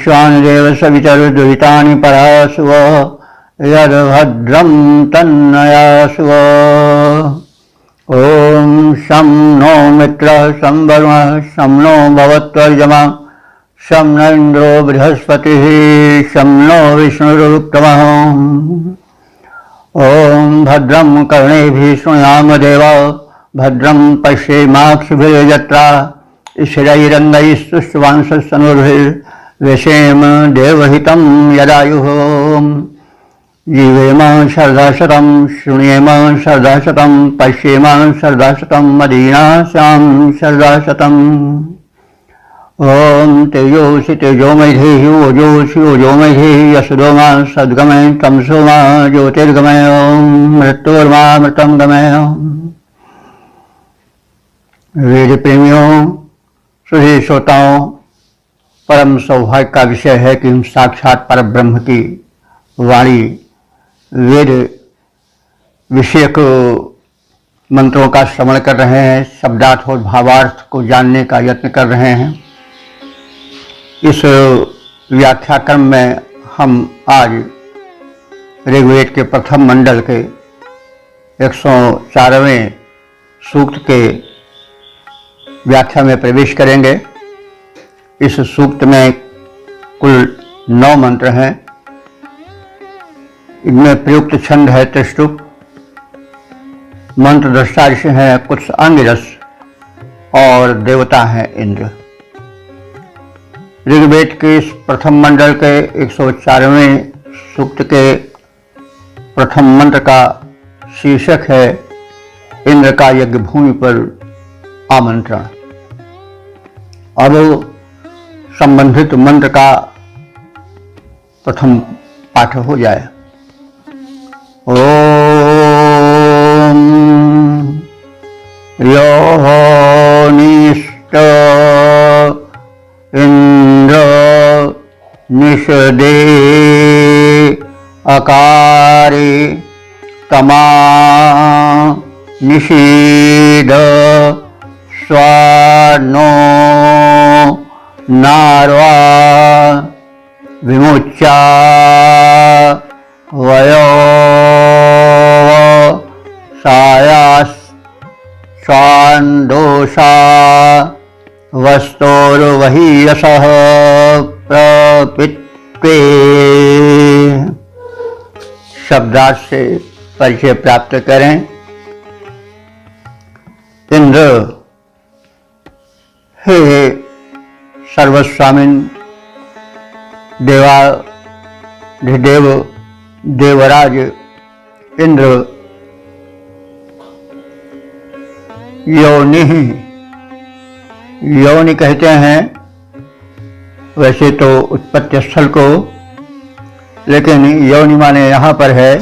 विश्वानिदेव सवितरुर्दुरितानि परासुव यद्भद्रं तन्नयासुव। ॐ शं नो मित्रः शं वरुणः शं नो भवत्वर्यमा शं न इन्द्रो बृहस्पतिः शं नो विष्णुरुत्तमः। ॐ भद्रं कर्णेभिः शृणुयाम देवा भद्रं पश्येमाक्षिभिर्यजत्रा स्थिरैरङ्गैस्तुष्टुवांसस्तनूभिर्व्यसेम देवहितं यदायुः। जीवेम शरदाशतं शृणुयेम शरदाशतं पश्येम शरदाशतं मदीनास्यां शरदाशतम्। ॐ तेजोषि तेजोमयधेहि ओजोषि ओजोमयधेहि यशोदोमा सद्गमय तमसोमा ज्योतिर्गमय मृत्योर्मा मृतं गमय। वेद प्रेमियों, सुधी श्रोताओं, परम सौभाग्य का विषय है कि हम साक्षात परब्रह्म की वाणी वेद विषयक मंत्रों का श्रवण कर रहे हैं, शब्दार्थ और भावार्थ को जानने का यत्न कर रहे हैं। इस व्याख्याक्रम में हम आज ऋग्वेद के प्रथम मंडल के 104वें सूक्त के व्याख्या में प्रवेश करेंगे। इस सूक्त में कुल 9 मंत्र हैं। इनमें प्रयुक्त छंद है त्रिष्टुप, मंत्र दृष्टा ऋषि हैं कुछ अंगिरस और देवता हैं इंद्र। ऋग्वेद के इस प्रथम मंडल के 104वें सूक्त के प्रथम मंत्र का शीर्षक है इंद्र का यज्ञ भूमि पर आमंत्रण। अब संबंधित मंत्र का प्रथम पाठ हो जाए। ओम योनिष्ट इंद्र निषदे अकारे तमा निषीद स्वानो नार्वा विमुच्या वयो सायास स्वान्दोषा वस्तोर्वहीयसः प्रपित्वे। शब्दार्थ से परिचय प्राप्त करें। इंद्र, हे सर्वस्वामिन देवाधिदेव देवराज इंद्र, योनि कहते हैं वैसे तो उत्पत्ति स्थल को, लेकिन योनि माने यहाँ पर है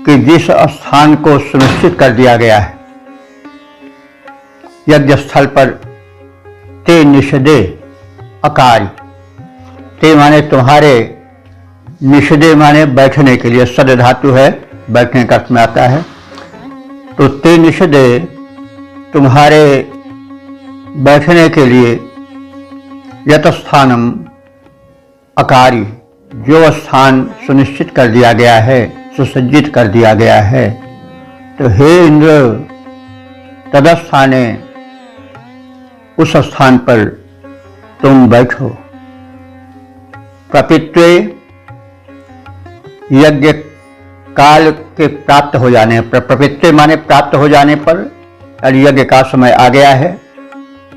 कि जिस स्थान को सुनिश्चित कर दिया गया है। यज्ञ स्थल पर ते निषदे अकारी, ते माने तुम्हारे, निषदे माने बैठने के लिए, सद धातु है, बैठने का अर्थ में आता है। तो ते निषदे तुम्हारे बैठने के लिए यत स्थानम अकारी, जो स्थान सुनिश्चित कर दिया गया है, सुसज्जित कर दिया गया है। तो हे इंद्र, तदस्थाने, उस स्थान पर तुम बैठो। प्रपित्वे, यज्ञ काल के प्राप्त हो जाने पर, प्रपित्वे माने प्राप्त हो जाने पर, यज्ञ का समय आ गया है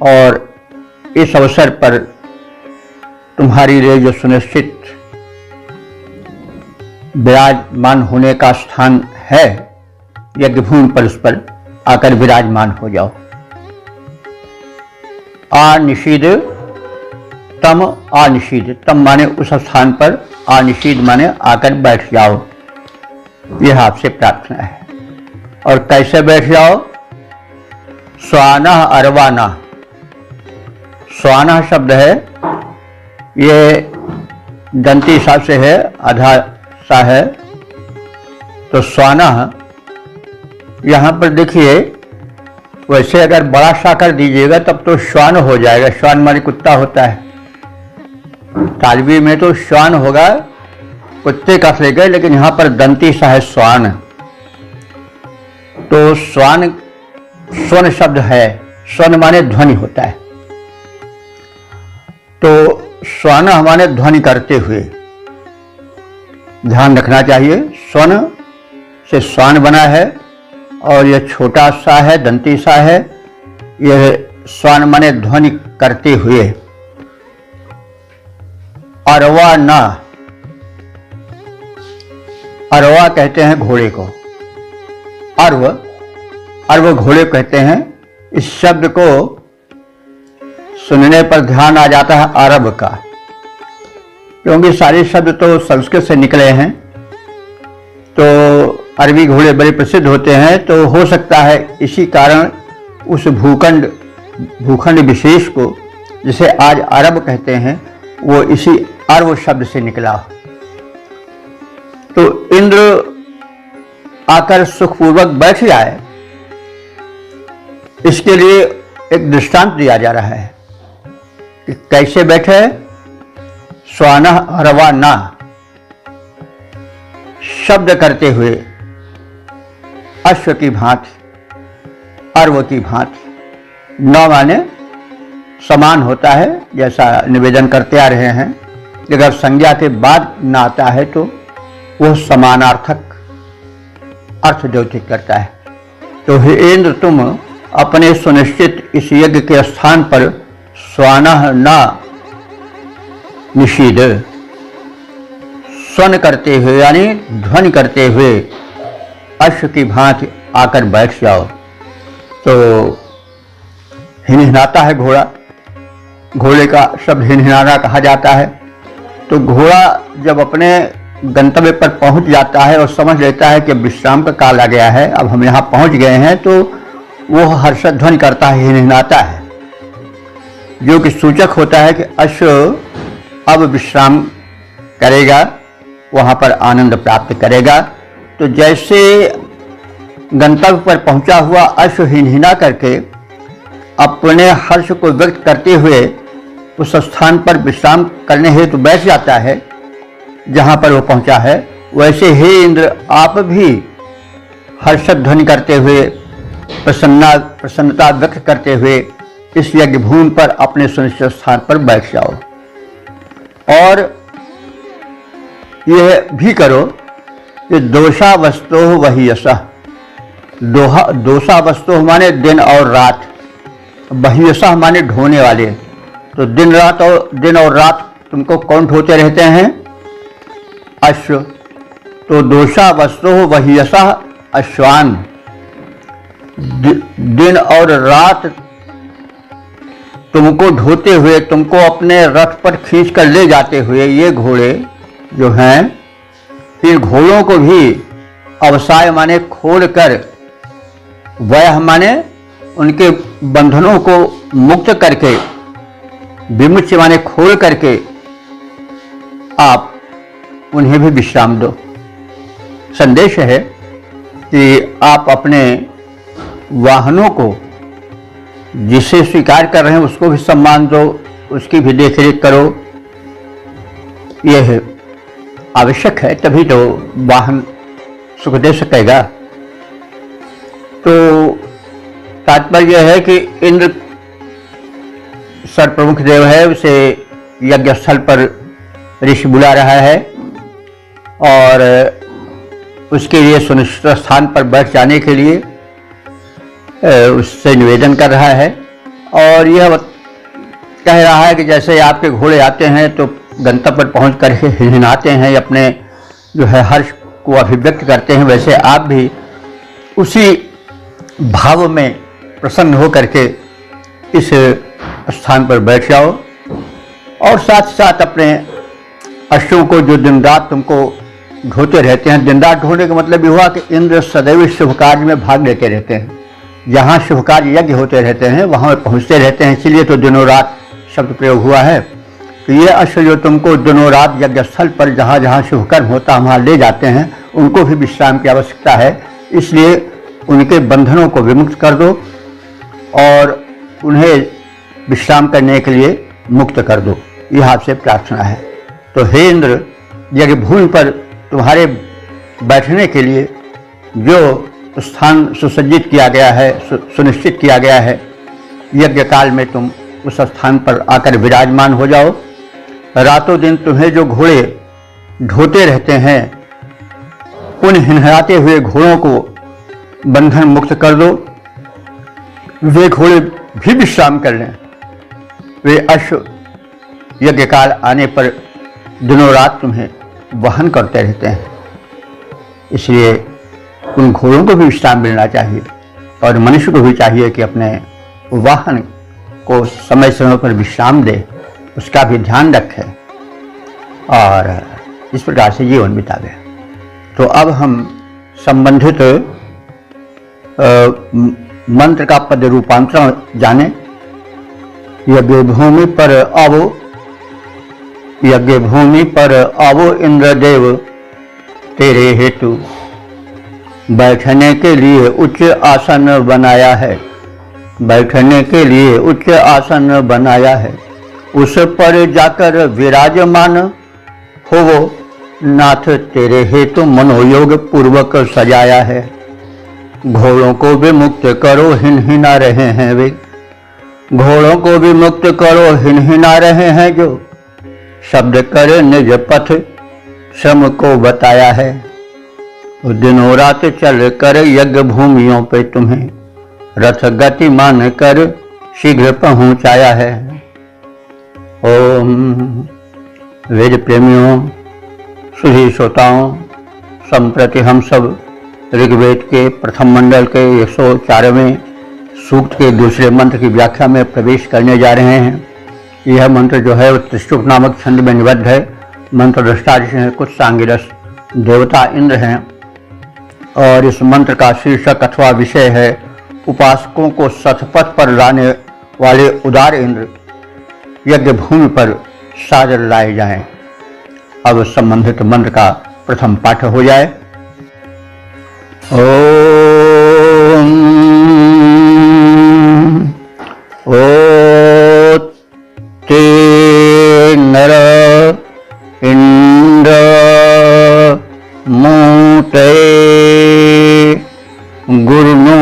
और इस अवसर पर तुम्हारी लिए जो सुनिश्चित विराजमान होने का स्थान है यज्ञ भूमि पर, उस पर आकर विराजमान हो जाओ। आनिषीद तम, आनिषीद तम माने उस स्थान पर, आनिषीद माने आकर बैठ जाओ। यह आपसे प्रार्थना है। और कैसे बैठ जाओ? स्वाना अरवाना, स्वाना शब्द है, ये दंती सा से है, आधा सा है। तो स्वाना यहाँ पर देखिए, वैसे अगर बड़ा सा कर दीजिएगा तब तो श्वान हो जाएगा। श्वान माने कुत्ता होता है, तालवी में तो श्वान होगा, कुत्ते का ले गए, लेकिन यहाँ पर दंती सा है श्वान। तो श्वान स्वन शब्द है, स्वन माने ध्वनि होता है। तो श्वान हमारे ध्वनि करते हुए, ध्यान रखना चाहिए, स्वन से श्वान बना है और यह छोटा सा है, दंती सा है। यह श्वान माने ध्वनि करते हुए। अरवा ना, अरवा कहते हैं घोड़े को, अर्व घोड़े कहते हैं। इस शब्द को सुनने पर ध्यान आ जाता है अरब का, क्योंकि सारे शब्द तो संस्कृत से निकले हैं। तो अरबी घोड़े बड़े प्रसिद्ध होते हैं, तो हो सकता है इसी कारण उस भूखंड विशेष को, जिसे आज अरब कहते हैं, वो इसी अर्व शब्द से निकला। तो इंद्र आकर सुखपूर्वक बैठ जाए, इसके लिए एक दृष्टांत दिया जा रहा है कि कैसे बैठे। स्वाना अरवा ना शब्द करते हुए, अश्व की भांति, अर्व की भांति। न माने समान होता है, जैसा निवेदन करते आ रहे हैं। अगर संज्ञा के बाद न आता है तो वह समानार्थक अर्थ द्योतित करता है। तो हे इंद्र, तुम अपने सुनिश्चित इस यज्ञ के स्थान पर स्वानः न निषीद, स्वन करते हुए यानी ध्वनि करते हुए अश्व की भांति आकर बैठ जाओ। तो हिनहिनाता है घोड़ा, घोड़े का शब्द हिनहिनाना कहा जाता है। तो घोड़ा जब अपने गंतव्य पर पहुंच जाता है और समझ लेता है कि विश्राम का काल आ गया है, अब हम यहाँ पहुंच गए हैं, तो वो हर्षध्वनि ध्वनि करता है, हिनहिनाता है, जो कि सूचक होता है कि अश्व अब विश्राम करेगा, वहाँ पर आनंद प्राप्त करेगा। तो जैसे गंतव्य पर पहुंचा हुआ अश्व हिनहिना करके अपने हर्ष को व्यक्त करते हुए उस स्थान पर विश्राम करने हेतु बैठ जाता है जहाँ पर वो पहुंचा है, वैसे हे इंद्र, आप भी हर्षध्वनि करते हुए, प्रसन्नता व्यक्त करते हुए इस यज्ञ भूमि पर अपने सुनिश्चित स्थान पर बैठ जाओ। और यह भी करो कि दोषा वस्तु वही यशः, दोषा वस्तु माने दिन और रात, बहियशः माने ढोने वाले। तो दिन और रात तुमको कौन ढोते रहते हैं? अश्व। तो दोषा वस्तु बहियशः अश्वान, दिन और रात तुमको ढोते हुए, तुमको अपने रथ पर खींच कर ले जाते हुए ये घोड़े जो हैं, इन घोड़ों को भी अवसाय माने खोल कर, वह माने उनके बंधनों को मुक्त करके, विमुच माने खोल करके आप उन्हें भी विश्राम दो। संदेश है कि आप अपने वाहनों को, जिसे स्वीकार कर रहे हैं उसको भी सम्मान दो, उसकी भी देखरेख करो। यह आवश्यक है, तभी तो वाहन सुख दे सकेगा। तो तात्पर्य है कि इंद्र सर्वप्रमुख देव है, उसे यज्ञ स्थल पर ऋषि बुला रहा है और उसके लिए सुनिश्चित स्थान पर बैठ जाने के लिए उससे निवेदन कर रहा है। और यह कह रहा है कि जैसे आपके घोड़े आते हैं तो गंतव्य पर पहुँच कर हिनहिनाते हैं, अपने जो है हर्ष को अभिव्यक्त करते हैं, वैसे आप भी उसी भाव में प्रसन्न हो करके इस स्थान पर बैठ जाओ। और साथ साथ अपने अश्वों को, जो दिन रात तुमको ढोते रहते हैं, दिन रात ढोने का मतलब ये हुआ कि इंद्र सदैव शुभ कार्य में भाग लेते रहते हैं, जहाँ शुभ कार्य यज्ञ होते रहते हैं वहाँ पहुँचते रहते हैं, इसीलिए तो दिनों रात शब्द प्रयोग हुआ है। तो ये अश्व जो तुमको दिनों रात यज्ञ स्थल पर जहाँ जहाँ शुभ कर्म होता है वहाँ ले जाते हैं, उनको भी विश्राम की आवश्यकता है, इसलिए उनके बंधनों को विमुक्त कर दो और उन्हें विश्राम करने के लिए मुक्त कर दो। यह आपसे प्रार्थना है। तो हे इंद्र, यज्ञ भूमि पर तुम्हारे बैठने के लिए जो स्थान सुसज्जित किया गया है, सुनिश्चित किया गया है, यज्ञ काल में तुम उस स्थान पर आकर विराजमान हो जाओ। रातों दिन तुम्हें जो घोड़े ढोते रहते हैं, उन हिनहराते हुए घोड़ों को बंधन मुक्त कर दो। वे घोड़े भी विश्राम कर लें। वे अश्व यज्ञ काल आने पर दिनों रात तुम्हें वहन करते रहते हैं, इसलिए उन घोड़ों को भी विश्राम मिलना चाहिए और मनुष्य को भी चाहिए कि अपने वाहन को समय समय पर विश्राम दे, उसका भी ध्यान रखे और इस प्रकार से जीवन बितावे। तो अब हम संबंधित मंत्र का पद रूपांतरण जाने। यज्ञ भूमि पर आवो, यज्ञ भूमि पर आवो इंद्रदेव, तेरे हेतु बैठने के लिए उच्च आसन बनाया है, बैठने के लिए उच्च आसन बनाया है। उस पर जाकर विराजमान होवो, नाथ तेरे हेतु मनोयोग पूर्वक सजाया है। घोड़ों को भी मुक्त करो, हिनहिना रहे हैं वे, घोड़ों को भी मुक्त करो, हिनहिना रहे हैं जो। शब्द करे निज पथ श्रम को बताया है, दिनों रात चल कर यज्ञ भूमियों पे तुम्हें रथ गति मान कर शीघ्र पहुंचाया है। ओम वेद प्रेमियों, सुधी श्रोताओं, संप्रति हम सब ऋग्वेद के प्रथम मंडल के 104वें सूक्त के दूसरे मंत्र की व्याख्या में प्रवेश करने जा रहे हैं। यह मंत्र जो है वो त्रिशुक नामक छंद में निबद्ध है। मंत्र दृष्टा ऋषि हैं, कुछ सांगिरस देवता इंद्र हैं और इस मंत्र का शीर्षक अथवा विषय है उपासकों को सतपथ पर लाने वाले उदार इंद्र यज्ञ भूमि पर सादर लाए जाएं। अब संबंधित मंत्र का प्रथम पाठ हो जाए। ओम ओ ते नर इंद्र मूते गुरुनो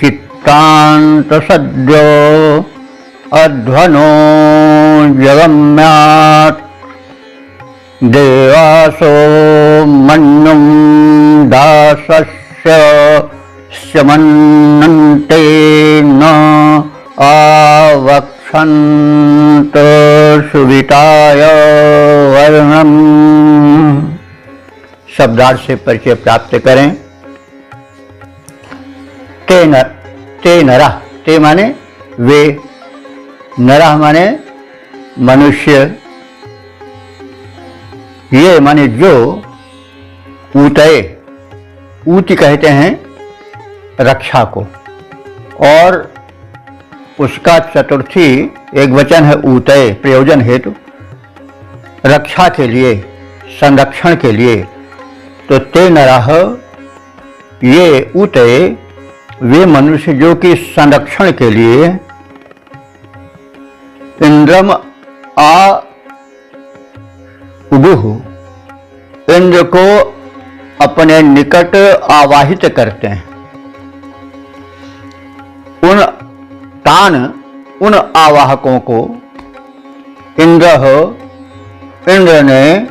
चित्तांत सद्यो अध्वनो जगम्यात् देवासो मन्नुं दासस्य स्यमन्नन्ते न आवक्षन्त सुविताय वर्णम्। शब्दार्थ से परिचय प्राप्त करें। ते नरा, ते माने वे, नरा माने मनुष्य, ये माने जो, ऊतये, ऊति कहते हैं रक्षा को, और उसका चतुर्थी एक वचन है ऊतये, प्रयोजन हेतु, रक्षा के लिए, संरक्षण के लिए। तो ते नराह, ये ऊतये वे मनुष्य जो कि संरक्षण के लिए इंद्रम आ उबुह, इंद्र को अपने निकट आवाहित करते हैं। उन आवाहकों को इंद्र ने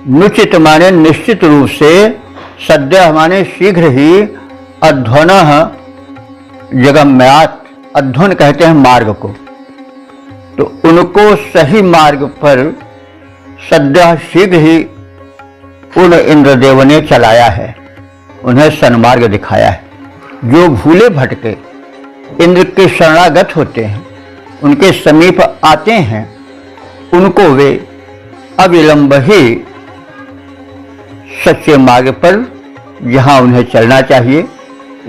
नुचित माने निश्चित रूप से, सद्य माने शीघ्र ही, अध्वनः जगम्यात्, अध्वन कहते हैं मार्ग को, तो उनको सही मार्ग पर सद्य शीघ्र ही उन इंद्रदेव ने चलाया है, उन्हें सन्मार्ग दिखाया है। जो भूले भटके इंद्र के शरणागत होते हैं, उनके समीप आते हैं, उनको वे अविलंब ही सच्चे मार्ग पर जहाँ उन्हें चलना चाहिए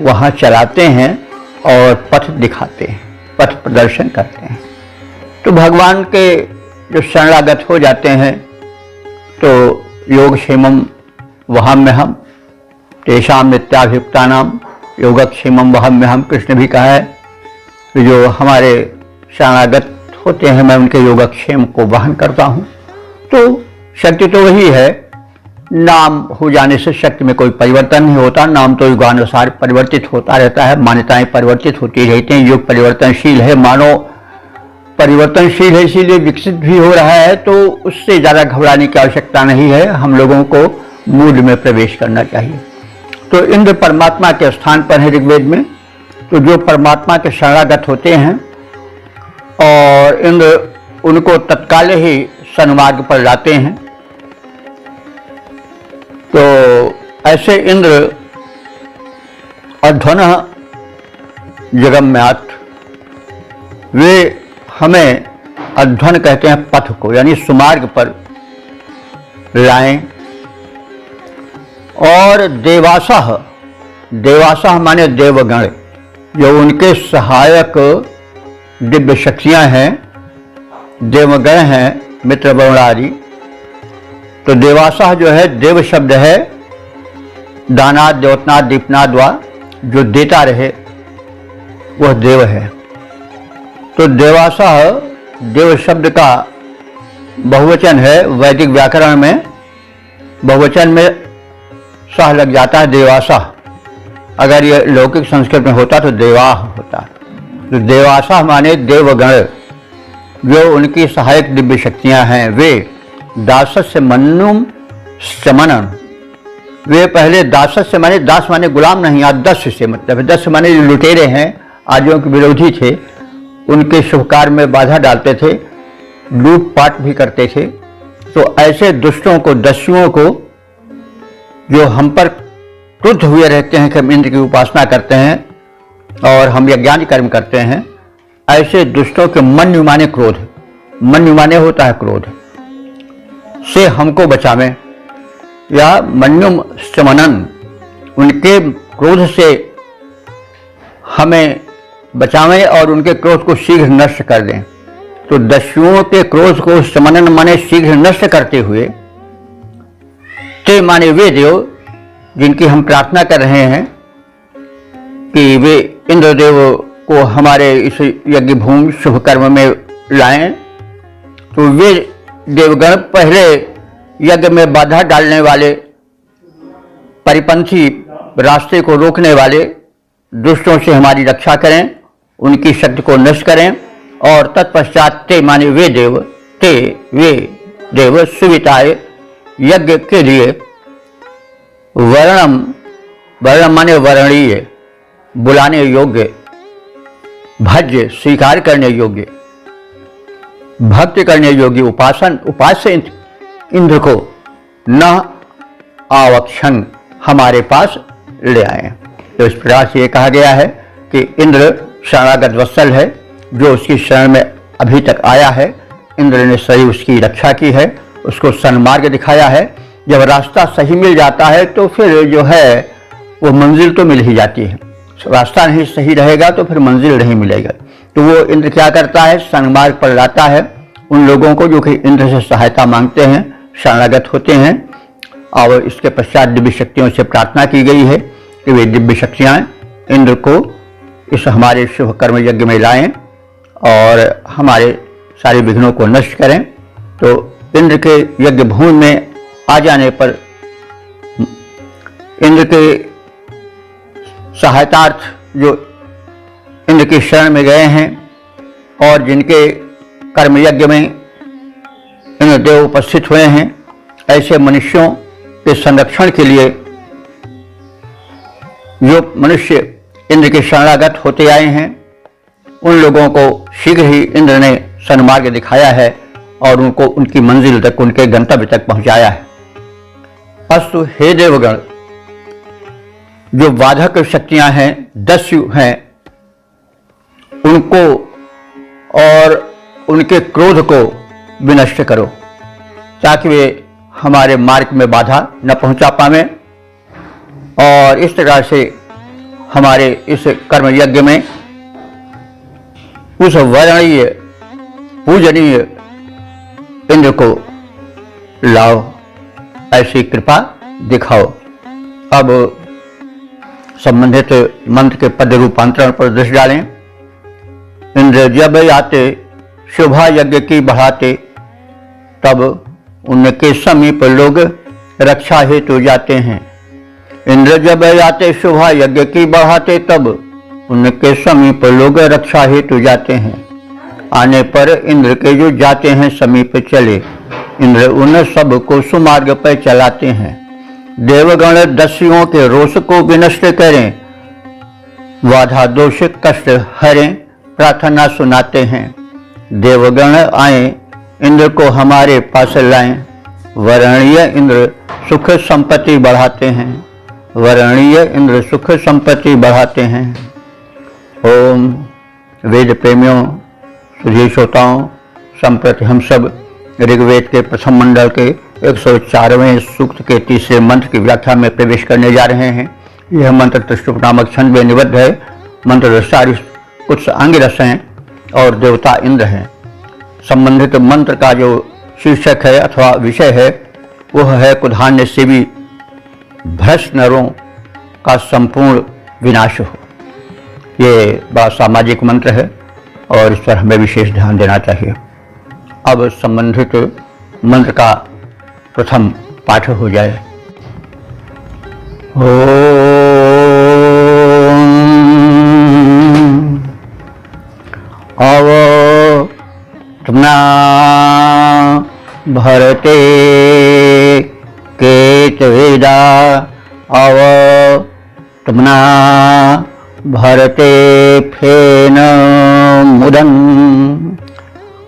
वहाँ चलाते हैं और पथ दिखाते हैं, पथ प्रदर्शन करते हैं। तो भगवान के जो शरणागत हो जाते हैं तो योगक्षेमम वहाम्यहम तेषां नित्याभियुक्तानां योगक्षेमम वहाम्यहम, कृष्ण भी कहा है। तो जो हमारे शरणागत होते हैं, मैं उनके योगक्षेम को वहन करता हूँ। तो शक्ति तो वही है, नाम हो जाने से शक्ति में कोई परिवर्तन नहीं होता। नाम तो युगानुसार परिवर्तित होता रहता है, मान्यताएं परिवर्तित होती रहती हैं, युग परिवर्तनशील है, मानव परिवर्तनशील है, इसीलिए विकसित भी हो रहा है। तो उससे ज़्यादा घबराने की आवश्यकता नहीं है, हम लोगों को मूड में प्रवेश करना चाहिए। तो इंद्र परमात्मा के स्थान पर है ऋग्वेद में। तो जो परमात्मा के शरणागत होते हैं और इंद्र उनको तत्काल ही सन्मार्ग पर लाते हैं। तो ऐसे इंद्र अध्वनः जगम्यात्, वे हमें अध्वन कहते हैं पथ को, यानी सुमार्ग पर लाएं। और देवासः, देवासः माने देवगण, जो उनके सहायक दिव्य शक्तियां हैं, देवगण हैं, मित्र वरुण आदि। तो देवासः जो है, देव शब्द है दानाद, द्योतनाद, दीपनाद वा, जो देता रहे वह देव है। तो देवासः देव शब्द का बहुवचन है। वैदिक व्याकरण में बहुवचन में सह लग जाता है देवासः। अगर ये लौकिक संस्कृत में होता तो देवाह होता। तो देवासः माने देवगण, जो उनकी सहायक दिव्य शक्तियां हैं। वे दासस्य मन्नुम शमनम, वे पहले दासस्य माने, दास माने गुलाम नहीं, आज दस्य से मतलब है। दस्य माने जो लुटेरे हैं, आर्यों के विरोधी थे, उनके शुभ कार्य में बाधा डालते थे, लूटपाट भी करते थे। तो ऐसे दुष्टों को, दस्युओं को, जो हम पर क्रुद्ध हुए रहते हैं कि हम इंद्र की उपासना करते हैं और हम यज्ञादि कर्म करते हैं, ऐसे दुष्टों के मन माने क्रोध, मन माने होता है क्रोध, से हमको बचावें। या मन्युम शमनन, उनके क्रोध से हमें बचावें और उनके क्रोध को शीघ्र नष्ट कर दें। तो दस्युओं के क्रोध को शमनन माने शीघ्र नष्ट करते हुए, ते माने वे देव जिनकी हम प्रार्थना कर रहे हैं कि वे इंद्रदेव को हमारे इस यज्ञ भूमि शुभ कर्म में लाएं। तो वे देवगण पहले यज्ञ में बाधा डालने वाले, परिपंथी, रास्ते को रोकने वाले दुष्टों से हमारी रक्षा करें, उनकी शक्ति को नष्ट करें। और तत्पश्चात ते माने वे देव, ते वे देव सुविताए, यज्ञ के लिए वर्णम, वर्णम माने वर्णीय, बुलाने योग्य, भज्य स्वीकार करने योग्य, भक्ति करने योग्य, उपास्य इंद्र को न आवक्षण हमारे पास ले आए। तो इस प्रकार से ये कहा गया है कि इंद्र शरणागत वत्सल है, जो उसकी शरण में अभी तक आया है। इंद्र ने सही उसकी रक्षा की है, उसको सन्मार्ग दिखाया है। जब रास्ता सही मिल जाता है तो फिर जो है वो मंजिल तो मिल ही जाती है। रास्ता नहीं सही रहेगा तो फिर मंजिल नहीं मिलेगा। तो वो इंद्र क्या करता है, सन्मार्ग पर लाता है उन लोगों को जो कि इंद्र से सहायता मांगते हैं, शरणागत होते हैं। और इसके पश्चात दिव्य शक्तियों से प्रार्थना की गई है कि वे दिव्य शक्तियाँ इंद्र को इस हमारे शुभ कर्म यज्ञ में लाएं और हमारे सारे विघ्नों को नष्ट करें। तो इंद्र के यज्ञ भूमि में आ जाने पर इंद्र के सहायतार्थ जो इंद्र की शरण में गए हैं और जिनके कर्म यज्ञ में इंद्रदेव उपस्थित हुए हैं, ऐसे मनुष्यों के संरक्षण के लिए जो मनुष्य इंद्र के शरणागत होते आए हैं, उन लोगों को शीघ्र ही इंद्र ने सन्मार्ग दिखाया है और उनको उनकी मंजिल तक, उनके गंतव्य तक पहुंचाया है। अस्तु हे देवगण, जो बाधक शक्तियां हैं, दस्यु हैं, उनको और उनके क्रोध को विनष्ट करो ताकि वे हमारे मार्ग में बाधा न पहुंचा पावे और इस तरह से हमारे इस कर्म यज्ञ में उस वर्णीय पूजनीय इंद्र को लाओ, ऐसी कृपा दिखाओ। अब संबंधित मंत्र के पद रूपांतरण पर दृष्टि डालें। इंद्र जब आते शोभा यज्ञ की बढ़ाते, तब उनके समीप लोग रक्षा हेतु जाते हैं। इंद्र जब आते शोभा यज्ञ की बढ़ाते, तब उनके समीप लोग रक्षा हेतु जाते हैं। आने पर इंद्र के जो जाते हैं समीप चले, इंद्र उन सब को सुमार्ग पर चलाते हैं। देवगण दस्युओं के रोष को विनष्ट करें, बाधा दोष कष्ट हरें, प्रार्थना सुनाते हैं। देवगण आए इंद्र को हमारे पास लाएं, वरणीय इंद्र सुख संपत्ति बढ़ाते हैं, वरणीय इंद्र सुख संपत्ति बढ़ाते हैं। ओम वेद प्रेमियों, सुधीर श्रोताओं, संप्रति हम सब ऋग्वेद के प्रथम मंडल के 104वें सूक्त के तीसरे मंत्र की व्याख्या में प्रवेश करने जा रहे हैं। यह मंत्र त्रिशुप नामक छंद में निबद्ध है। मंत्र सारी कुछ अंगिरस हैं और देवता इंद्र हैं। संबंधित मंत्र का जो शीर्षक है अथवा विषय है वह है कुधान्य सेवी भ्रष्ट नरों का संपूर्ण विनाश हो। ये बड़ा सामाजिक मंत्र है और इस पर हमें विशेष ध्यान देना चाहिए। अब संबंधित मंत्र का प्रथम पाठ हो जाए। ओम अवत्मना भरते केतवेदा, अवत्मना भरते फेन मुदं,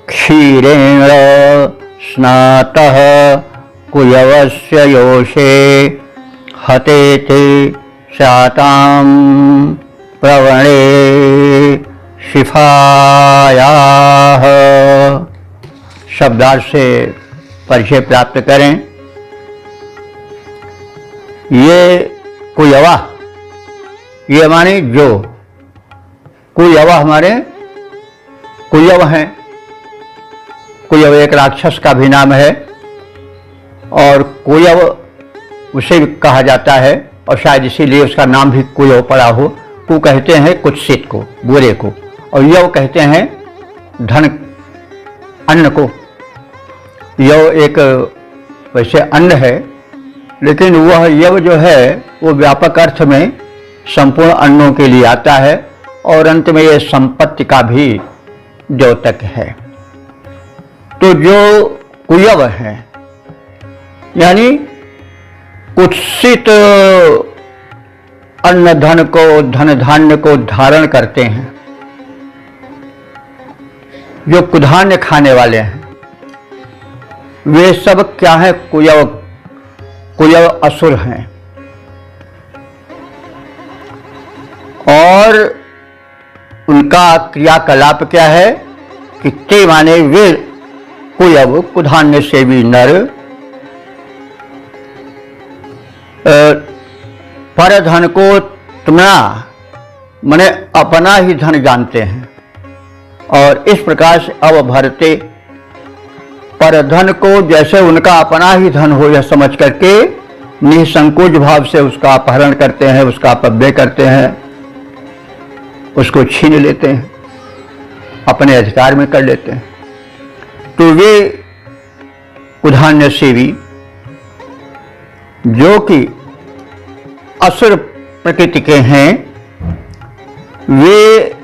क्षीरेण स्नातः कुयवस्य योषे, हतेते शातां प्रवणे शिफायाः। शब्दार्थ से परिचय प्राप्त करें। ये कुयवा, ये माने जो, कुयवा हमारे कुयव हैं। कुयव एक राक्षस का भी नाम है और कुयव उसे भी कहा जाता है और शायद इसीलिए उसका नाम भी कुयव पड़ा हो। कु कहते हैं कुत्सित को, बुरे को, और यव कहते हैं धन अन्न को। यव एक वैसे अन्न है, लेकिन वह यव जो है वो व्यापक अर्थ में संपूर्ण अन्नों के लिए आता है और अंत में ये संपत्ति का भी द्योतक है। तो जो कुयव है यानी कुत्सित अन्न धन को, धन धान्य को धारण करते हैं, जो कुधान्य खाने वाले हैं, वे सब क्या है? कुयव, कुयव असुर हैं। और उनका क्रियाकलाप क्या है कि ते माने वे कुयव कुधान्य सेवी नर पर धन को तुमना माने अपना ही धन जानते हैं और इस प्रकार से अवभरते, पर धन को जैसे उनका अपना ही धन हो यह समझ करके निसंकोच भाव से उसका अपहरण करते हैं, उसका अपव्यय करते हैं, उसको छीन लेते हैं, अपने अधिकार में कर लेते हैं। तो वे कुधान्य सेवी जो कि असुर प्रकृति के हैं, वे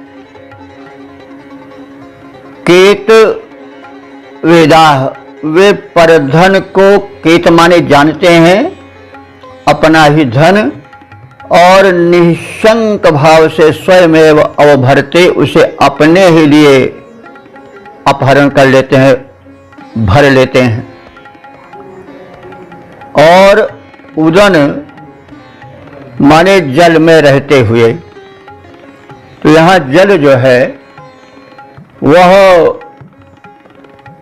केत वेदा, वे परधन को केत माने जानते हैं, अपना ही धन, और निशंक भाव से स्वयं अवभरते, उसे अपने ही लिए अपहरण कर लेते हैं, भर लेते हैं। और उदन माने जल में रहते हुए, तो यहाँ जल जो है वह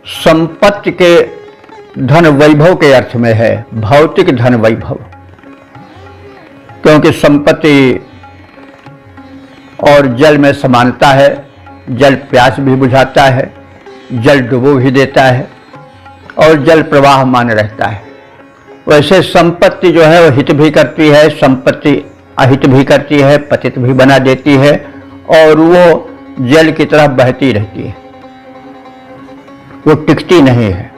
संपत्ति के धन वैभव के अर्थ में है, भौतिक धन वैभव, क्योंकि संपत्ति और जल में समानता है। जल प्यास भी बुझाता है, जल डुबो भी देता है और जल प्रवाह मान रहता है। वैसे संपत्ति जो है वो हित भी करती है, संपत्ति अहित भी करती है, पतित भी बना देती है और वो जल की तरह बहती रहती है। वो टिकती नहीं है।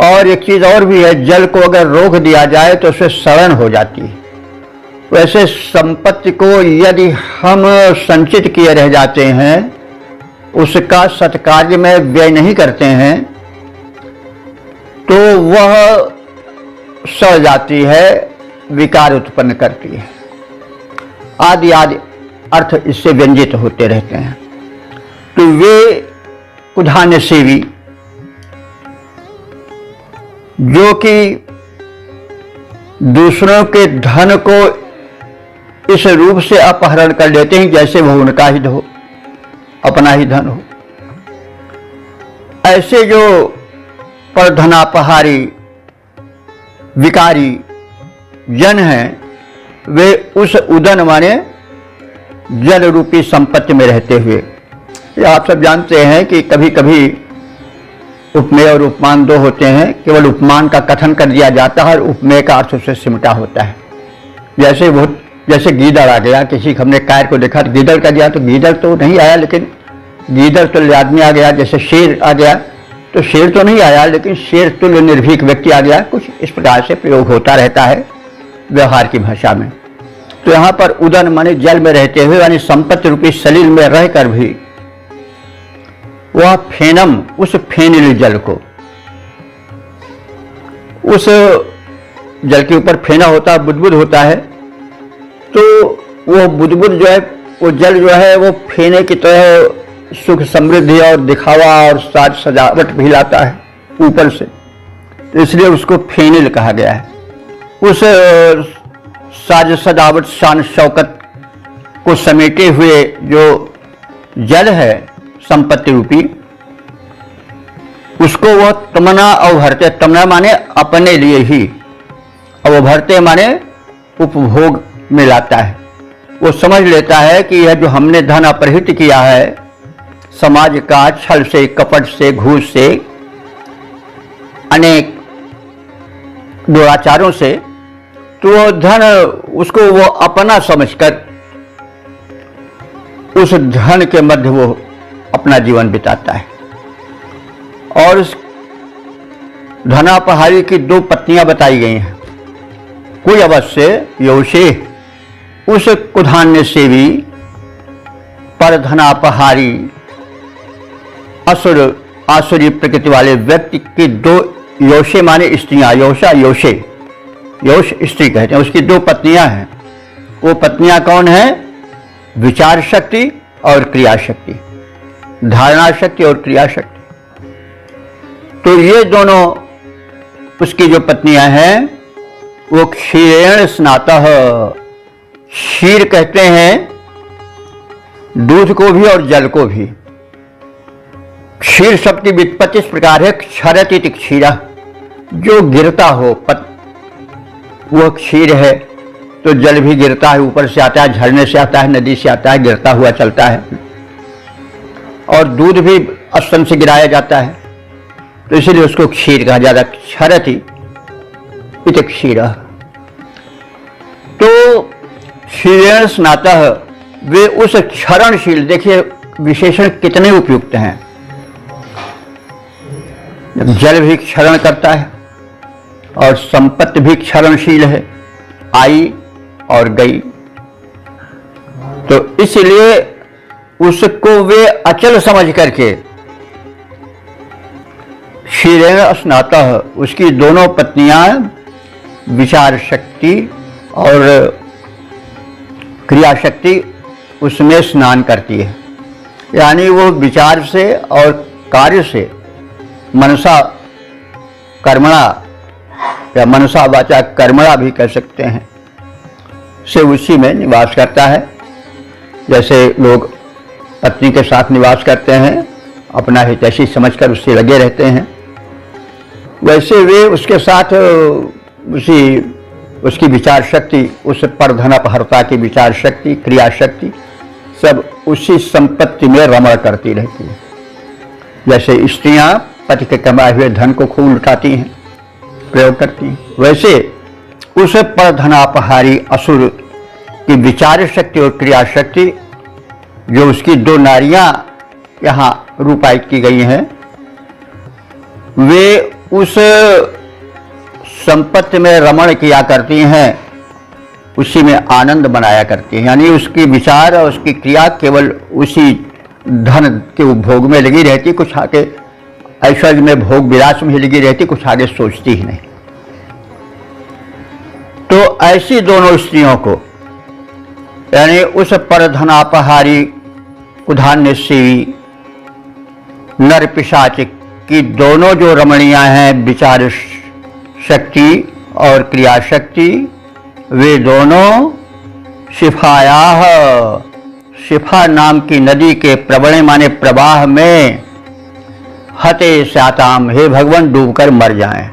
और एक चीज और भी है, जल को अगर रोक दिया जाए तो उससे सड़न हो जाती है। वैसे संपत्ति को यदि हम संचित किए रह जाते हैं, उसका सत्कार्य में व्यय नहीं करते हैं, तो वह सड़ जाती है, विकार उत्पन्न करती है। आदि आदि अर्थ इससे व्यंजित होते रहते हैं। तो वे कुधान्य सेवी जो कि दूसरों के धन को इस रूप से अपहरण कर लेते हैं जैसे वह उनका ही हो, अपना ही धन हो, ऐसे जो परधनापहारी विकारी जन हैं, वे उस उदन माने जल रूपी संपत्ति में रहते हुए, आप सब जानते हैं कि कभी कभी उपमेय और उपमान दो होते हैं। केवल उपमान का कथन कर दिया जाता है और उपमेय का अर्थ उससे सिमटा होता है। जैसे गीदड़ आ गया, किसी हमने कायर को देखा तो गीदड़ का दिया, तो गीदड़ तो नहीं आया, लेकिन गीदड़ तुल्य आदमी आ गया। जैसे शेर आ गया तो शेर तो नहीं आया, लेकिन शेर तुल्य निर्भीक व्यक्ति आ गया। कुछ इस प्रकार से प्रयोग होता रहता है व्यवहार की भाषा में। तो यहाँ पर उदन माने जल में रहते हुए, यानी संपत्ति रूपी सलील में रहकर भी वह फेनम, उस फेनिल जल को, उस जल के ऊपर फेना होता है, बुदबुद होता है, तो वो बुदबुद जो है, वो जल जो है वो फेने की तरह सुख समृद्धि और दिखावा और साज सजावट भी लाता है ऊपर से, तो इसलिए उसको फेनिल कहा गया है। उस साज सजावट शान शौकत को समेटे हुए जो जल है संपत्ति रूपी, उसको वह तमना अवभरते, तमना माने अपने लिए ही, अवभरते माने उपभोग में लाता है। वो समझ लेता है कि यह जो हमने धन अपहृत किया है समाज का, छल से, कपट से, घूस से, अनेक दुराचारों से, तो वह धन उसको वो अपना समझकर उस धन के मध्य वो अपना जीवन बिताता है। और उस धनापहारी की दो पत्नियां बताई गई हैं। कोई अवश्य योशे, उस कुधान्य सेवी पर धनापहारी असुर, आसुरी प्रकृति वाले व्यक्ति की दो, योशे माने स्त्रियां, योशा योशे, योश स्त्री कहते हैं, उसकी दो पत्नियां हैं। वो पत्नियां कौन है? विचार शक्ति और क्रिया शक्ति, धारणा शक्ति और क्रिया शक्ति। तो ये दोनों उसकी जो पत्नियां हैं वो क्षीरेण स्नातः, क्षीर कहते हैं दूध को भी और जल को भी। क्षीर शब्द की व्युत्पत्ति इस प्रकार है, क्षरति क्षीरा, जो गिरता हो वह क्षीर है। तो जल भी गिरता है, ऊपर से आता है, झरने से आता है, नदी से आता है, गिरता हुआ चलता है। और दूध भी स्तन से गिराया जाता है, तो इसलिए उसको क्षीर कहा जाता है। क्षरति इति क्षीरः। तो क्षीरेण स्नातः, वे उस क्षरणशील, देखिए विशेषण कितने उपयुक्त हैं। जल भी क्षरण करता है और संपत्ति भी क्षरणशील है, आई और गई, तो इसलिए उसको वे अचल समझ करके क्षीरेण स्नातः, उसकी दोनों पत्नियां विचार शक्ति और क्रिया शक्ति उसमें स्नान करती है। यानी वो विचार से और कार्य से, मनसा कर्मणा या मनसा वाचा कर्मणा भी कह सकते हैं, से उसी में निवास करता है। जैसे लोग पत्नी के साथ निवास करते हैं, अपना हितैषी समझकर उससे लगे रहते हैं, वैसे वे उसके साथ उसकी विचार शक्ति, उस परधनापहरता की विचार शक्ति, क्रिया शक्ति सब उसी संपत्ति में रमण करती रहती है। जैसे स्त्रियां पति के कमाए हुए धन को खूब लुटाती हैं, प्रयोग करती हैं, वैसे उस परधनापहारी असुर की विचार शक्ति और क्रिया शक्ति, जो उसकी दो नारियां यहाँ रूपायित की गई हैं, वे उस संपत्ति में रमण किया करती हैं, उसी में आनंद बनाया करती हैं। यानी उसकी विचार और उसकी क्रिया केवल उसी धन के उपभोग में लगी रहती, कुछ आगे ऐश्वर्य में भोग विलास में ही लगी रहती, कुछ आगे सोचती ही नहीं। तो ऐसी दोनों स्त्रियों को, यानी उस परधनापहारी कुधान्य सेवी नर पिशाच की दोनों जो रमणियां हैं, विचार शक्ति और क्रिया शक्ति, वे दोनों शिफा नाम की नदी के प्रवणे माने प्रवाह में हते स्याताम, हे भगवान डूबकर मर जाएं।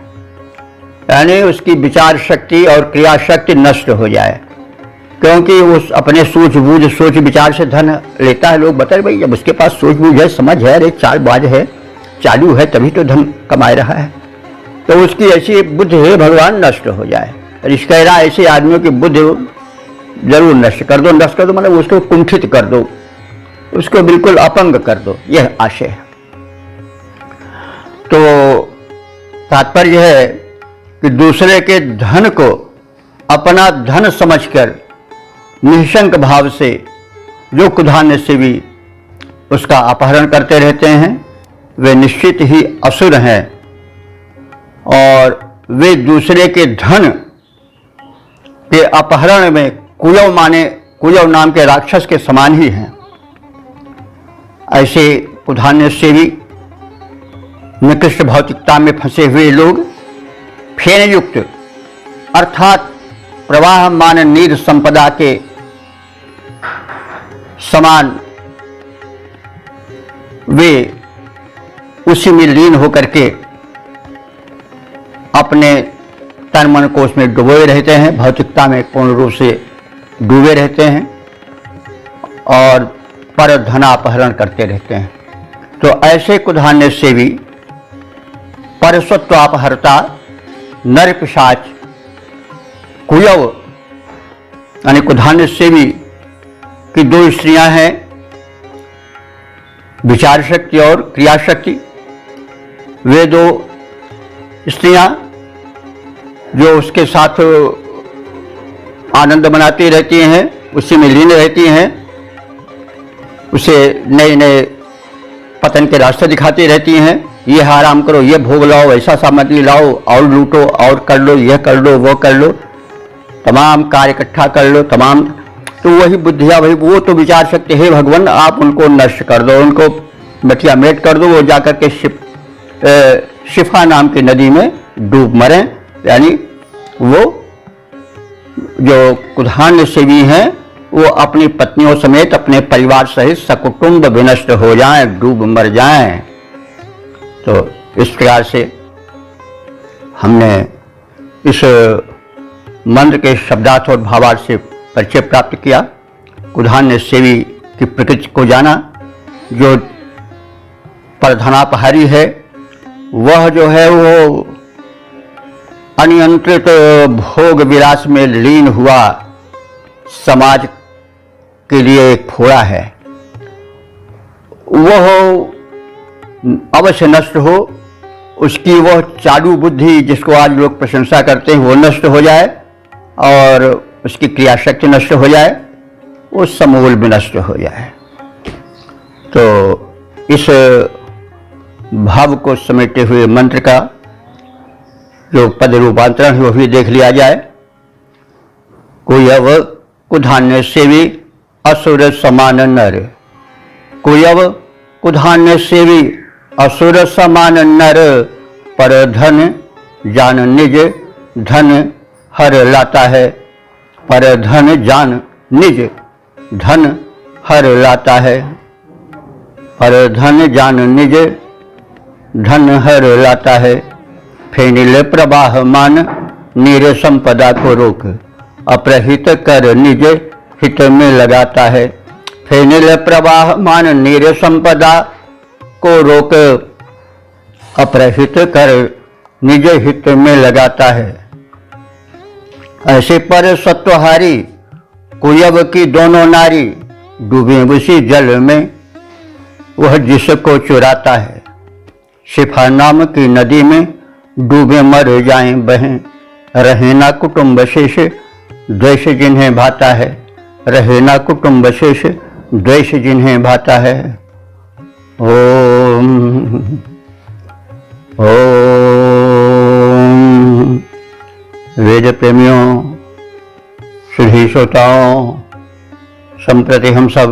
यानी उसकी विचार शक्ति और क्रिया शक्ति नष्ट हो जाए, क्योंकि उस अपने सूझबूझ सोच विचार से धन लेता है। लोग बताए भाई जब उसके पास सूझबूझ है, समझ है, अरे चालबाज है, चालू है, तभी तो धन कमा रहा है। तो उसकी ऐसी बुद्धि है भगवान नष्ट हो जाए। रिश्तेदार ऐसे आदमियों की बुद्धि जरूर नष्ट कर दो। नष्ट कर दो मतलब उसको कुंठित कर दो, उसको बिल्कुल अपंग कर दो, यह आशय है। तो तात्पर्य है कि दूसरे के धन को अपना धन समझकर निःशंक भाव से जो कुधान्य सेवी उसका अपहरण करते रहते हैं, वे निश्चित ही असुर हैं और वे दूसरे के धन के अपहरण में कुयव नाम के राक्षस के समान ही हैं। ऐसे कुधान्य सेवी निकृष्ट भौतिकता में फंसे हुए लोग फेन युक्त अर्थात प्रवाहमान नीर संपदा के समान वे उसी में लीन होकर के अपने तन मन को उसमें डुबोए रहते हैं, भौतिकता में पूर्ण रूप से डूबे रहते हैं और पर धनापहरण करते रहते हैं। तो ऐसे कुधान्य सेवी परस्वत्वापहर्ता नर पिशाच कुयव यानी कुधान्य सेवी की दो स्त्रियां हैं, विचार शक्ति और क्रिया शक्ति। वे दो स्त्रियां जो उसके साथ आनंद मनाती रहती हैं, उसी में लीन रहती हैं, उसे नए नए पतन के रास्ते दिखाती रहती हैं। ये आराम करो, ये भोग लाओ, ऐसा सामग्री लाओ, और लूटो, और कर लो, यह कर लो, वो कर लो, तमाम कार्य इकट्ठा कर लो, तमाम। तो वही बुद्धिया, वही वो तो विचार शक्ति है। भगवान आप उनको नष्ट कर दो, उनको मटिया मेट कर दो, वो जाकर के शिफा नाम की नदी में डूब मरे। यानी वो जो कुधान्य सेवी हैं वो अपनी पत्नियों समेत अपने परिवार सहित सकुटुंब विनष्ट हो जाएं, डूब मर जाएं। तो इस प्रकार से हमने इस मंत्र के शब्दार्थ और भावार्थ से परिचय प्राप्त किया, कुधान्य सेवी की प्रकृति को जाना। जो परधनापहारी है वह जो है वो अनियंत्रित भोग विलास में लीन हुआ समाज के लिए एक फोड़ा है। वह अवश्य नष्ट हो, उसकी वह चालू बुद्धि जिसको आज लोग प्रशंसा करते हैं वो नष्ट हो जाए और उसकी क्रिया शक्ति नष्ट हो जाए, वो समूल विनष्ट हो जाए। तो इस भाव को समेटे हुए मंत्र का जो पद रूपांतरण है वो भी देख लिया जाए। कुयव कुधान्य सेवी असुर समान नर, कुयव कुधान्य सेवी असुर समान नर, पर धन जान निज धन हर लाता है, पर धन जान निज धन हर लाता है, पर धन जान निज धन हर लाता है। फेनिल प्रवाहमान नीर संपदा को रोक, अप्रहित कर निज हित में लगाता है। फेनिल प्रवाहमान नीर संपदा को रोक, अप्रहित कर निज हित में लगाता है। ऐसे पर सत्वहारी कुयव की दोनों नारी डूबे उसी जल में, वह जिसको चुराता है। शिफा नाम की नदी में डूबे मर जाएं बहें, रहे ना कुटुंब शेष द्वेष जिन्हें भाता है, रहे ना कुटुंब शेष द्वेष जिन्हें भाता है। ओम ओम। वेद प्रेमियों, सुधी श्रोताओं, संप्रति हम सब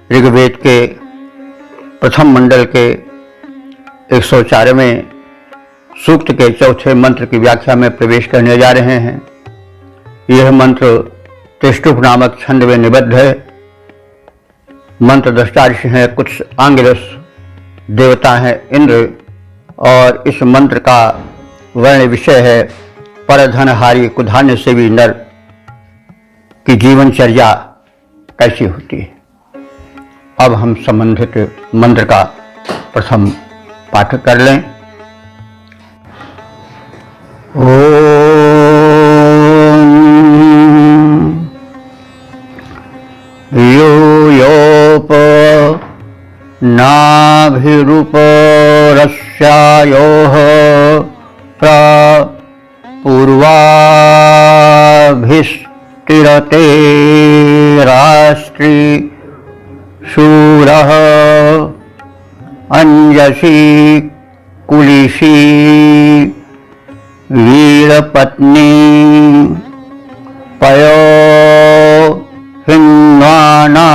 ऋग्वेद के प्रथम मंडल के 104वें सूक्त के चौथे मंत्र की व्याख्या में प्रवेश करने जा रहे हैं। यह मंत्र त्रिष्टुप नामक छंद में निबद्ध है। मंत्र दृष्टा ऋषि हैं, कुछ आंगिरस देवता हैं इंद्र, और इस मंत्र का वर्ण विषय है परधनहारी कुधान्य सेवी नर की जीवनचर्या कैसी होती है। अब हम संबंधित मंत्र का प्रथम पाठ कर लें। यूयोप नाभिरूपरस्यायोः पूर्वाभिस्तिरते राष्ट्री शूरः अंजसी कुलिशी वीरपत्नी पयो हिन्वाना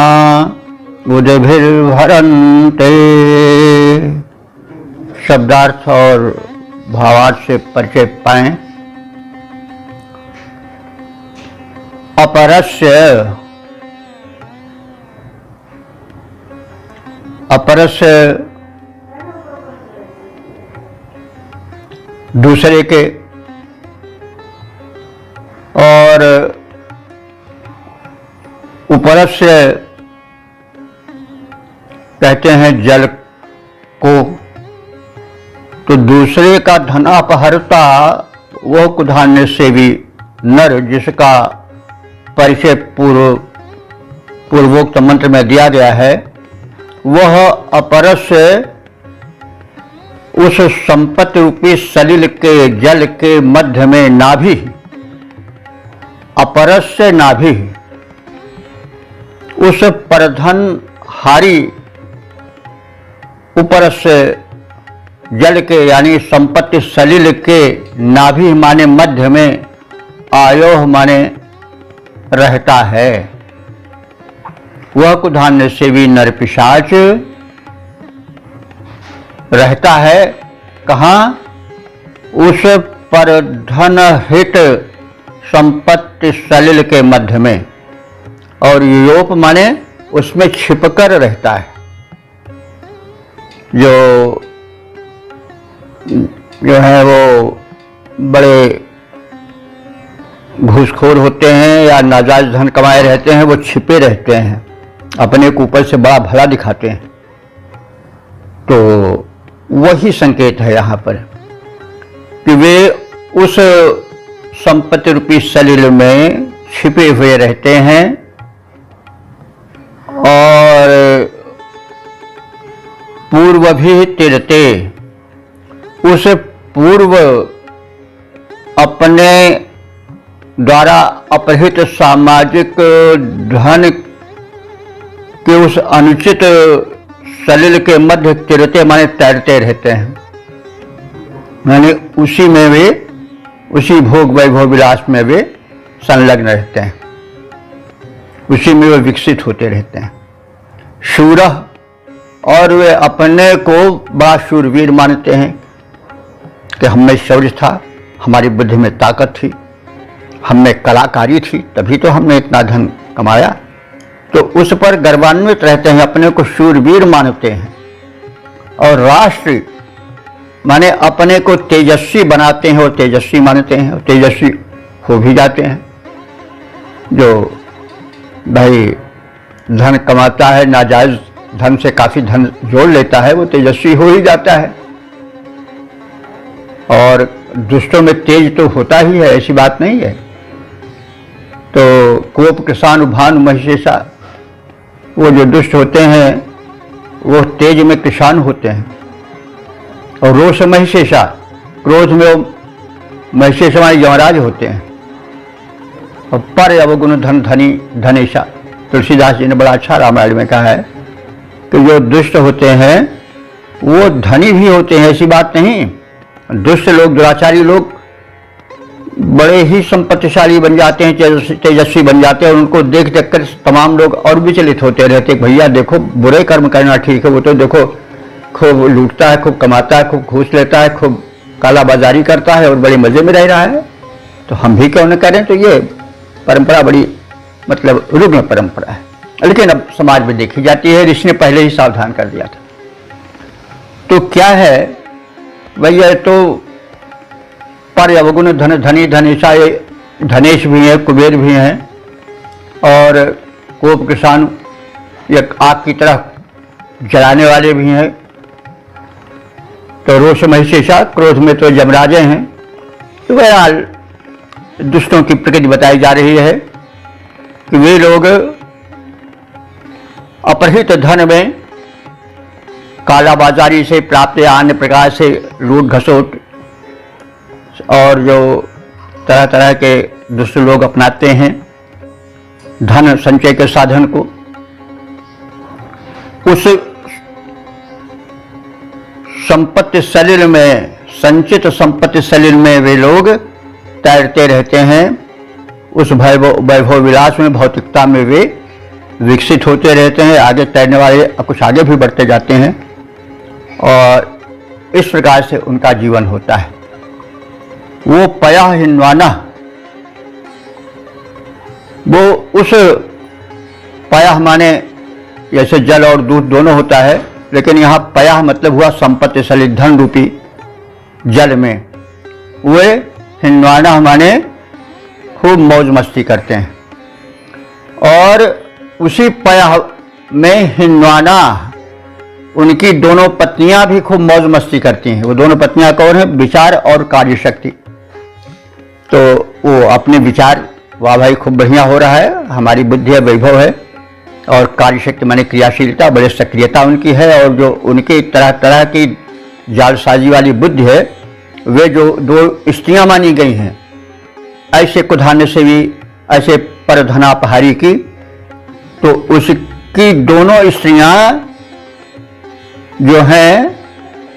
उदभिर्भरन्ते। शब्दार्थ और भावार्थ से परिचय पाएं। अपरस्य दूसरे के, और उपरस्य कहते हैं जल को। तो दूसरे का धन अपहरता वह कुधान्य सेवी नर, जिसका परिचय पूर्वोक्त मंत्र में दिया गया है, वह अपरस्य उस संपत्ति रूपी सलिल के जल के मध्य में नाभि, अपरस्य नाभि, उस परधन हारी उपरस्य जल के यानी संपत्ति सलिल के नाभि माने मध्य में, आयोह माने रहता है। वह कुधान्य सेवी नर पिशाच रहता है कहाँ? उस परधन हित संपत्ति सलिल के मध्य में, और योप माने उसमें छिपकर रहता है। जो है वो बड़े घूसखोर होते हैं या नाजायज धन कमाए रहते हैं, वो छिपे रहते हैं, अपने को ऊपर से बड़ा भला दिखाते हैं। तो वही संकेत है यहाँ पर कि वे उस संपत्ति रूपी सलिल में छिपे हुए रहते हैं, और पूर्व भी तिरते, उस पूर्व अपने द्वारा अपहृत सामाजिक धन के उस अनुचित सलिल के मध्य तिरते माने तैरते रहते हैं, माने उसी में वे, उसी भोग वैभव विलास में वे संलग्न रहते हैं, उसी में वे विकसित होते रहते हैं। शूर, और वे अपने को बड़ा शूरवीर मानते हैं कि हम में शौर्य था, हमारी बुद्धि में ताकत थी, हम में कलाकारी थी, तभी तो हमने इतना धन कमाया। तो उस पर गर्वान्वित रहते हैं, अपने को शूरवीर मानते हैं। और राष्ट्र माने अपने को तेजस्वी बनाते हैं, और तेजस्वी मानते हैं, और तेजस्वी हो भी जाते हैं। जो भाई धन कमाता है, नाजायज धन से काफी धन जोड़ लेता है, वो तेजस्वी हो ही जाता है। और दुष्टों में तेज तो होता ही है, ऐसी बात नहीं है। तो कोप किसान भानु महिषेषा, वो जो दुष्ट होते हैं वो तेज में किसान होते हैं, और रोष महिषेषा, क्रोध में वो महिषेष हमारे यमराज होते हैं। और पर अवगुण धन धनी धनेशा, तुलसीदास जी ने बड़ा अच्छा रामायण में कहा है कि जो दुष्ट होते हैं वो धनी भी होते हैं, ऐसी बात नहीं। दुष्ट लोग, दुराचारी लोग बड़े ही संपत्तिशाली बन जाते हैं, तेजस्वी बन जाते हैं, और उनको देख देख कर तमाम लोग और विचलित होते रहते। भैया देखो, बुरे कर्म करना ठीक है, वो तो देखो खूब लूटता है, खूब कमाता है, खूब घूस लेता है, खूब कालाबाजारी करता है और बड़े मजे में रह रहा है, तो हम भी क्यों न करें। तो ये परंपरा बड़ी मतलब रुग्ण परंपरा है, लेकिन अब समाज में देखी जाती है। ऋषि ने पहले ही सावधान कर दिया था। तो क्या है भैया, तो पर अवगुण धन धनी धनेशा, ये धनेश भी हैं, कुबेर भी हैं, और कोप किसान ये आग की तरह जलाने वाले भी हैं। तो रोष महिषेषा, क्रोध में तो यमराजे हैं। तो बहरहाल दुष्टों की प्रकृति बताई जा रही है कि वे लोग अपहृत धन में कालाबाजारी से प्राप्त या अन्य प्रकार से लूट घसोट और जो तरह तरह के दुष्ट लोग अपनाते हैं धन संचय के साधन को, उस संपत्ति सलिल में, संचित संपत्ति सलिल में वे लोग तैरते रहते हैं। उस वैभव विलास में, भौतिकता में वे विकसित होते रहते हैं। आगे तैरने वाले कुछ आगे भी बढ़ते जाते हैं और इस प्रकार से उनका जीवन होता है। वो पया हिन्वाना, वो उस पया माने जैसे जल और दूध दोनों होता है, लेकिन यहाँ पया मतलब हुआ संपत्ति सलिल, धन रूपी जल में वे हिन्वाना माने खूब मौज मस्ती करते हैं। और उसी पया में हिन्वाना उनकी दोनों पत्नियां भी खूब मौज मस्ती करती हैं। वो दोनों पत्नियां कौन है? विचार और कार्य शक्ति। तो वो अपने विचार, वाह भाई खूब बढ़िया हो रहा है, हमारी बुद्धि है, वैभव है, और कार्य शक्ति माने क्रियाशीलता, बड़े सक्रियता उनकी है। और जो उनकी तरह तरह की जालसाजी वाली बुद्धि है, वे जो दो स्त्रियां मानी गई हैं ऐसे कुधान्य से भी, ऐसे परधनापहारी की, तो उसकी दोनों स्त्रियां जो हैं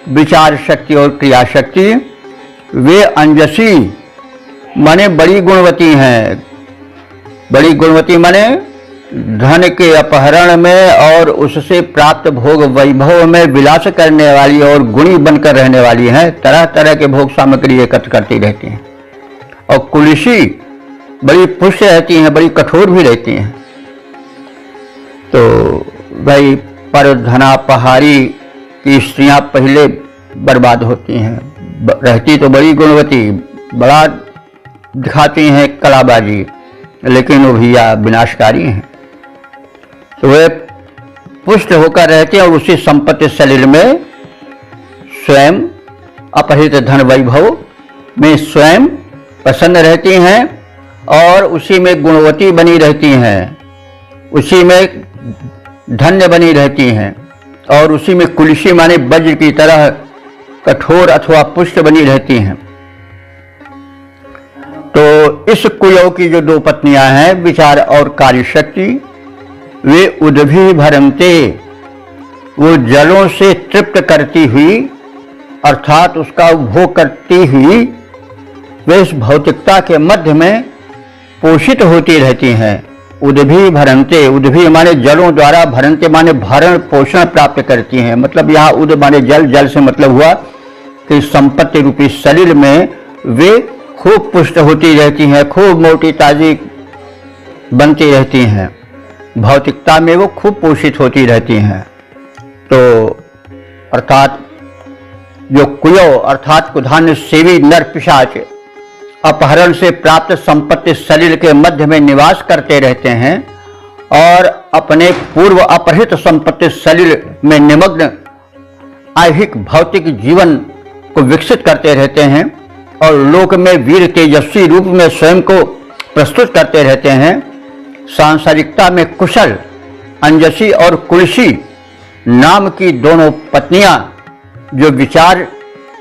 विचार शक्ति और क्रिया शक्ति, वे अंजसी माने बड़ी गुणवती हैं। बड़ी गुणवती माने धन के अपहरण में और उससे प्राप्त भोग वैभव में विलास करने वाली और गुणी बनकर रहने वाली हैं। तरह तरह के भोग सामग्री एकत्र करती रहती हैं। और कुलिशी बड़ी पुष्ट रहती हैं, बड़ी कठोर भी रहती हैं। तो भाई परधनापहारी की स्त्रियां पहले बर्बाद होती हैं। रहती तो बड़ी गुणवती, बड़ा दिखाती हैं कलाबाजी, लेकिन वो भैया विनाशकारी हैं। तो वे पुष्ट होकर रहते हैं और उसी संपत्ति सलिल में स्वयं अपहृत धन वैभव में स्वयं प्रसन्न रहती हैं और उसी में गुणवती बनी रहती हैं, उसी में धन्य बनी रहती हैं, और उसी में कुलिशी माने वज्र की तरह कठोर अथवा पुष्ट बनी रहती हैं। तो इस कुयो की जो दो पत्नियां हैं, विचार और कार्य शक्ति, वे उद्भी भरमते, वो जलों से तृप्त करती हुई अर्थात उसका उपभोग करती हुई वे इस भौतिकता के मध्य में पोषित होती रहती हैं। उद्भी भरंते, उद्भी माने जलों द्वारा, भरंते माने भरण पोषण प्राप्त करती हैं। मतलब यहाँ उद माने जल, जल से मतलब हुआ कि संपत्ति रूपी शरीर में वे खूब पुष्ट होती रहती हैं, खूब मोटी ताजी बनती रहती हैं। भौतिकता में वो खूब पोषित होती रहती हैं। तो अर्थात जो कुयो अर्थात कुधान्य सेवी नर पिशाच अपहरण से प्राप्त संपत्ति शरीर के मध्य में निवास करते रहते हैं और अपने पूर्व अपहृत संपत्ति शरीर में निमग्न ऐहिक भौतिक जीवन को विकसित करते रहते हैं और लोक में वीर तेजस्वी रूप में स्वयं को प्रस्तुत करते रहते हैं। सांसारिकता में कुशल अंजसी और कुलसी नाम की दोनों पत्नियां जो विचार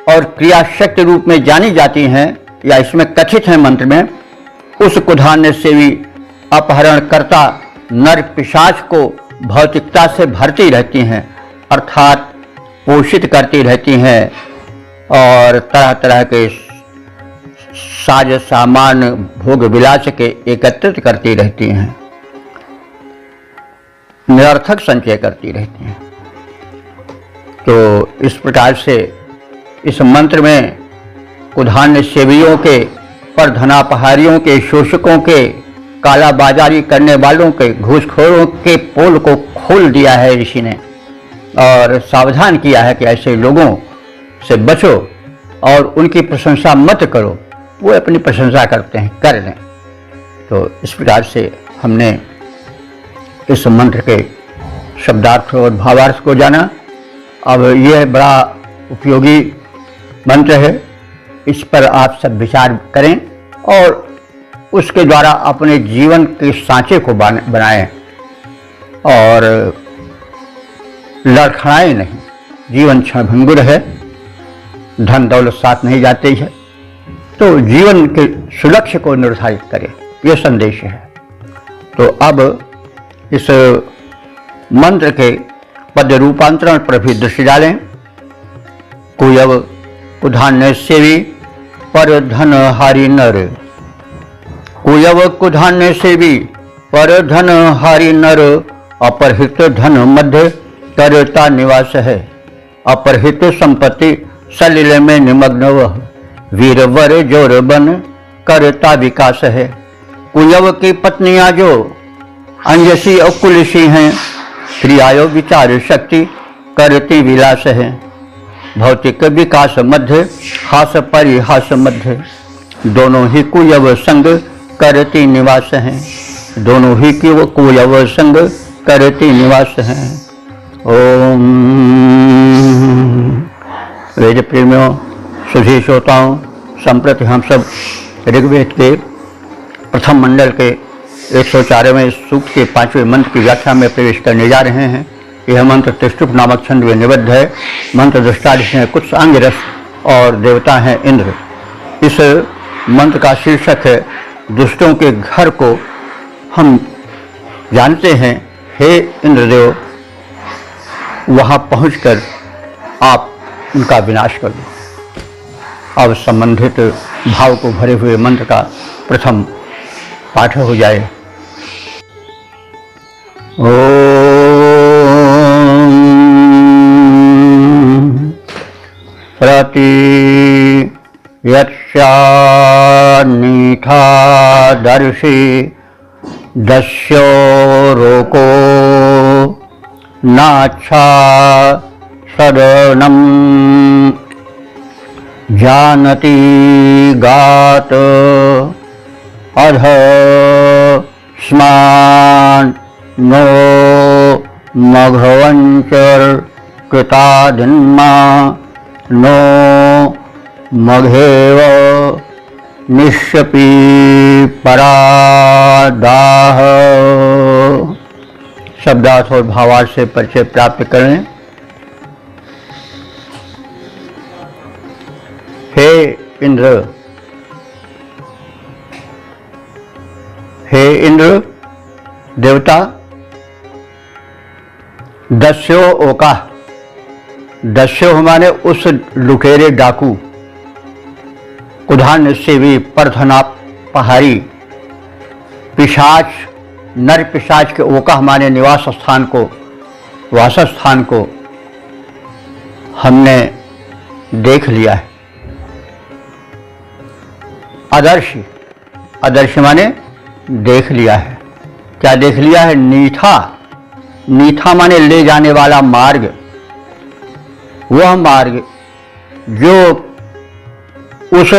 और क्रिया शक्ति रूप में जानी जाती हैं या इसमें कथित है मंत्र में, उस कुधान्य सेवी अपहरणकर्ता नर पिशाच को भौतिकता से भरती रहती हैं, अर्थात पोषित करती रहती हैं और तरह तरह के साज सामान भोग विलास के एकत्रित करती रहती हैं, निरर्थक संचय करती रहती हैं। तो इस प्रकार से इस मंत्र में कुधान्य सेवियों के, परधनापहारियों के, शोषकों के, कालाबाजारी करने वालों के, घूसखोरों के पोल को खोल दिया है ऋषि ने और सावधान किया है कि ऐसे लोगों से बचो और उनकी प्रशंसा मत करो, वो अपनी प्रशंसा करते हैं, कर लें। तो इस प्रकार से हमने इस मंत्र के शब्दार्थ और भावार्थ को जाना। अब यह बड़ा उपयोगी मंत्र है, इस पर आप सब विचार करें और उसके द्वारा अपने जीवन के सांचे को बनाएं और लड़खड़ाएं नहीं। जीवन क्षणभंगुर है, धन दौलत साथ नहीं जाती है, तो जीवन के सुलक्ष्य को निर्धारित करें, यह संदेश है। तो अब इस मंत्र के पद रूपांतरण पर भी दृष्टि डालें। कुयव कुधान्य सेवी पर धन हारी नर, कुयव कुधान्य सेवी पर धन हारी नर, अपहृत धन मध्य करता निवास है, अपहृत संपत्ति सलिल में निमग्न वह, वीरवर जोर बन करता विकास है। कुयव की पत्नियां जो अंजसी और कुलसी हैं, क्रियायो विचार शक्ति करती विलास है, भौतिक विकास मध्य हास परिहास मध्य, दोनों ही कुयव संग करती निवास हैं, दोनों ही कुयव संग करती निवास हैं। ओम वेद प्रेमियों, सुधी श्रोताओं, संप्रति हम सब ऋग्वेद के प्रथम मंडल के 104वें सूक्त के 5वें मंत्र की व्याख्या में प्रवेश करने जा रहे हैं। यह मंत्र त्रिष्टुप नामक छंद में निबद्ध है। मंत्र दृष्टा हैं कुछ अंगरस और देवता हैं इंद्र। इस मंत्र का शीर्षक है दुष्टों के घर को हम जानते हैं। हे इंद्रदेव, वहाँ पहुंचकर आप उनका विनाश कर दो। अब संबंधित भाव को भरे हुए मंत्र का प्रथम पाठ हो जाए। ओम प्रति यक्षानिथा दर्शि दस्यो रोको नाच्छा सदनम जानति गात अध स्मान नो मघवंचर कृतादिन्मा नो मघेव निश्यपी परादाह। शब्दार्थ और भावार्थ से परिचय प्राप्त करें। हे इंद्र, हे इंद्र देवता, दस्यो ओका, दस्यो माने उस लुटेरे डाकू, कुधान्य सेवी परधनापहारी, पिशाच, नर पिशाच के ओका माने निवास स्थान को, वासस्थान को हमने देख लिया है। आदर्श, आदर्श माने देख लिया है। क्या देख लिया है? नीथा, नीथा माने ले जाने वाला मार्ग, वह मार्ग जो उस